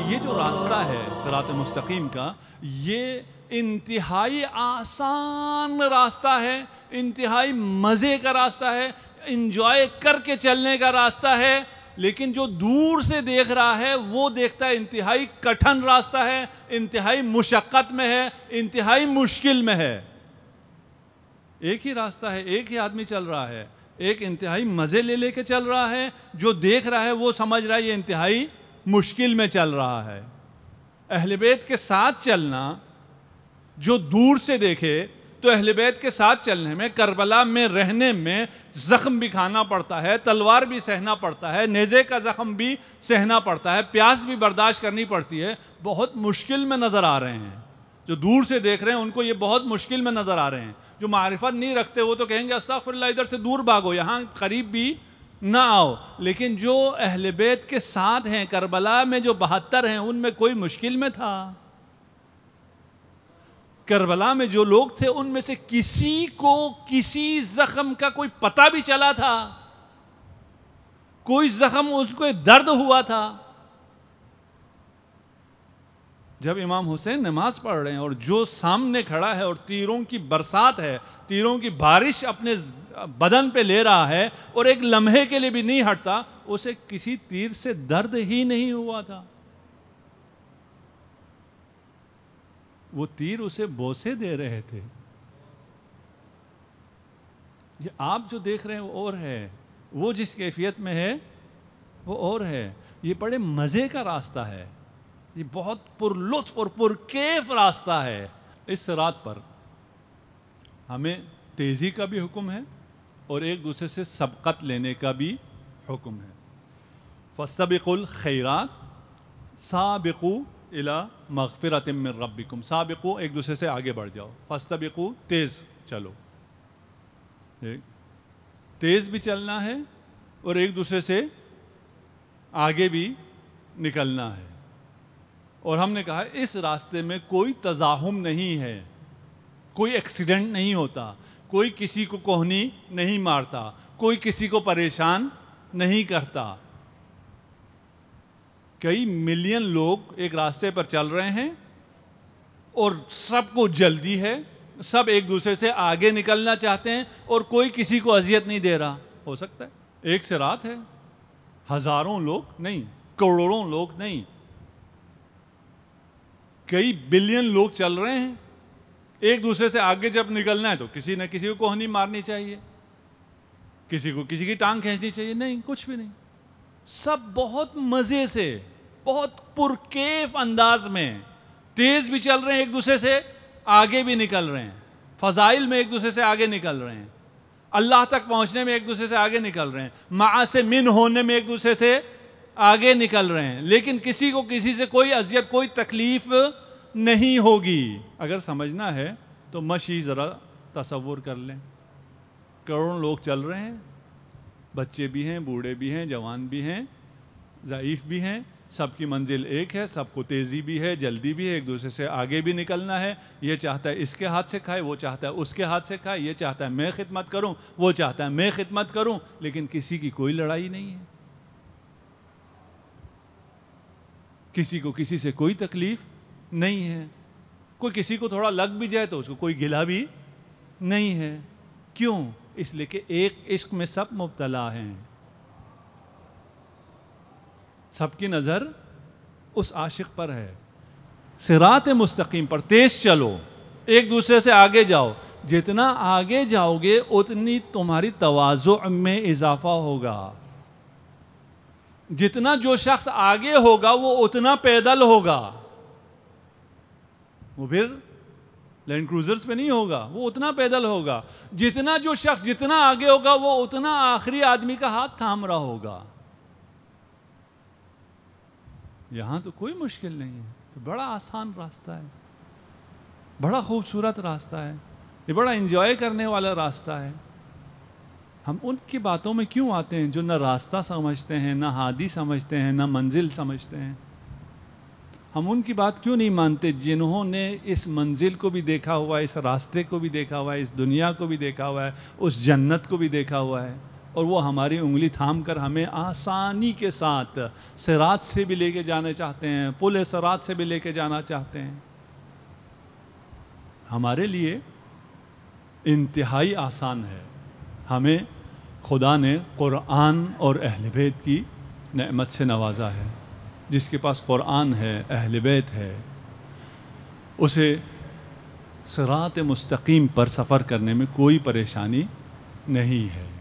یہ جو راستہ ہے صراط مستقیم کا، یہ انتہائی آسان راستہ ہے، انتہائی مزے کا راستہ ہے، انجوائے کر کے چلنے کا راستہ ہے، لیکن جو دور سے دیکھ رہا ہے وہ دیکھتا ہے انتہائی کٹھن راستہ ہے، انتہائی مشقت میں ہے، انتہائی مشکل میں ہے۔ ایک ہی راستہ ہے، ایک ہی آدمی چل رہا ہے، ایک انتہائی مزے لے کے چل رہا ہے، جو دیکھ رہا ہے وہ سمجھ رہا ہے یہ انتہائی مشکل میں چل رہا ہے۔ اہل بیت کے ساتھ چلنا، جو دور سے دیکھے تو اہل بیت کے ساتھ چلنے میں، کربلا میں رہنے میں زخم بھی کھانا پڑتا ہے، تلوار بھی سہنا پڑتا ہے، نیزے کا زخم بھی سہنا پڑتا ہے، پیاس بھی برداشت کرنی پڑتی ہے، بہت مشکل میں نظر آ رہے ہیں۔ جو دور سے دیکھ رہے ہیں ان کو یہ بہت مشکل میں نظر آ رہے ہیں۔ جو معرفت نہیں رکھتے وہ تو کہیں گے استغفر اللہ، ادھر سے دور بھاگو، یہاں قریب بھی نہ آؤ۔ لیکن جو اہل بیت کے ساتھ ہیں، کربلا میں جو 72 ہیں، ان میں کوئی مشکل میں تھا؟ کربلا میں جو لوگ تھے ان میں سے کسی کو کسی زخم کا کوئی پتہ بھی چلا تھا؟ کوئی زخم اس کو درد ہوا تھا؟ جب امام حسین نماز پڑھ رہے ہیں اور جو سامنے کھڑا ہے اور تیروں کی برسات ہے، تیروں کی بارش اپنے بدن پہ لے رہا ہے اور ایک لمحے کے لیے بھی نہیں ہٹتا، اسے کسی تیر سے درد ہی نہیں ہوا تھا۔ وہ تیر اسے بوسے دے رہے تھے۔ یہ آپ جو دیکھ رہے ہیں وہ اور ہے، وہ جس کیفیت میں ہے وہ اور ہے۔ یہ بڑے مزے کا راستہ ہے، یہ بہت پر لطف اور پر کیف راستہ ہے۔ اس صراط پر ہمیں تیزی کا بھی حکم ہے اور ایک دوسرے سے سبقت لینے کا بھی حکم ہے۔ فاستبقوا الخیرات، سابقوا الی مغفرۃ من ربکم، سابقوا ایک دوسرے سے آگے بڑھ جاؤ، فاستبقوا تیز چلو، تیز بھی چلنا ہے اور ایک دوسرے سے آگے بھی نکلنا ہے۔ اور ہم نے کہا اس راستے میں کوئی تزاحم نہیں ہے، کوئی ایکسیڈنٹ نہیں ہوتا، کوئی کسی کو کوہنی نہیں مارتا، کوئی کسی کو پریشان نہیں کرتا۔ کئی ملین لوگ ایک راستے پر چل رہے ہیں اور سب کو جلدی ہے، سب ایک دوسرے سے آگے نکلنا چاہتے ہیں اور کوئی کسی کو اذیت نہیں دے رہا۔ ہو سکتا ہے ایک صراط ہے، ہزاروں لوگ نہیں، کروڑوں لوگ نہیں، کئی بلین لوگ چل رہے ہیں۔ ایک دوسرے سے آگے جب نکلنا ہے تو کسی نہ کسی کو کوہنی مارنی چاہیے، کسی کو کسی کی ٹانگ کھینچنی چاہیے، نہیں، کچھ بھی نہیں۔ سب بہت مزے سے، بہت پرکیف انداز میں تیز بھی چل رہے ہیں، ایک دوسرے سے آگے بھی نکل رہے ہیں، فضائل میں ایک دوسرے سے آگے نکل رہے ہیں، اللہ تک پہنچنے میں ایک دوسرے سے آگے نکل رہے ہیں، مع سے من ہونے میں ایک دوسرے سے آگے نکل رہے ہیں، لیکن کسی کو کسی سے کوئی اذیت، کوئی تکلیف نہیں ہوگی۔ اگر سمجھنا ہے تو مشی ذرا تصور کر لیں، کروڑوں لوگ چل رہے ہیں، بچے بھی ہیں، بوڑھے بھی ہیں، جوان بھی ہیں، ضعیف بھی ہیں، سب کی منزل ایک ہے، سب کو تیزی بھی ہے، جلدی بھی ہے، ایک دوسرے سے آگے بھی نکلنا ہے۔ یہ چاہتا ہے اس کے ہاتھ سے کھائے، وہ چاہتا ہے اس کے ہاتھ سے کھائے، یہ چاہتا ہے میں خدمت کروں، وہ چاہتا ہے میں خدمت کروں، لیکن کسی کی کوئی لڑائی نہیں ہے، کسی کو کسی سے کوئی تکلیف نہیں ہے، کوئی کسی کو تھوڑا لگ بھی جائے تو اس کو کوئی گلہ بھی نہیں ہے۔ کیوں؟ اس لیے کہ ایک عشق میں سب مبتلا ہیں، سب کی نظر اس عاشق پر ہے۔ صراط مستقیم پر تیز چلو، ایک دوسرے سے آگے جاؤ، جتنا آگے جاؤ گے اتنی تمہاری تواضع میں اضافہ ہوگا، جتنا جو شخص آگے ہوگا وہ اتنا پیدل ہوگا، وہ پھر لینڈ کروزرز پہ نہیں ہوگا، وہ اتنا پیدل ہوگا، جتنا جو شخص جتنا آگے ہوگا وہ اتنا آخری آدمی کا ہاتھ تھام رہا ہوگا۔ یہاں تو کوئی مشکل نہیں ہے، تو بڑا آسان راستہ ہے، بڑا خوبصورت راستہ ہے، یہ بڑا انجوائے کرنے والا راستہ ہے۔ ہم ان کی باتوں میں کیوں آتے ہیں جو نہ راستہ سمجھتے ہیں، نہ ہادی سمجھتے ہیں، نہ منزل سمجھتے ہیں؟ ہم ان کی بات کیوں نہیں مانتے جنہوں نے اس منزل کو بھی دیکھا ہوا ہے، اس راستے کو بھی دیکھا ہوا ہے، اس دنیا کو بھی دیکھا ہوا ہے، اس جنت کو بھی دیکھا ہوا ہے؟ اور وہ ہماری انگلی تھام کر ہمیں آسانی کے ساتھ صراط سے بھی لے کے جانا چاہتے ہیں، پل صراط سے بھی لے کے جانا چاہتے ہیں۔ ہمارے لیے انتہائی آسان ہے۔ ہمیں خدا نے قرآن اور اہل بیت کی نعمت سے نوازا ہے۔ جس کے پاس قرآن ہے، اہل بیت ہے، اسے صراط مستقیم پر سفر کرنے میں کوئی پریشانی نہیں ہے۔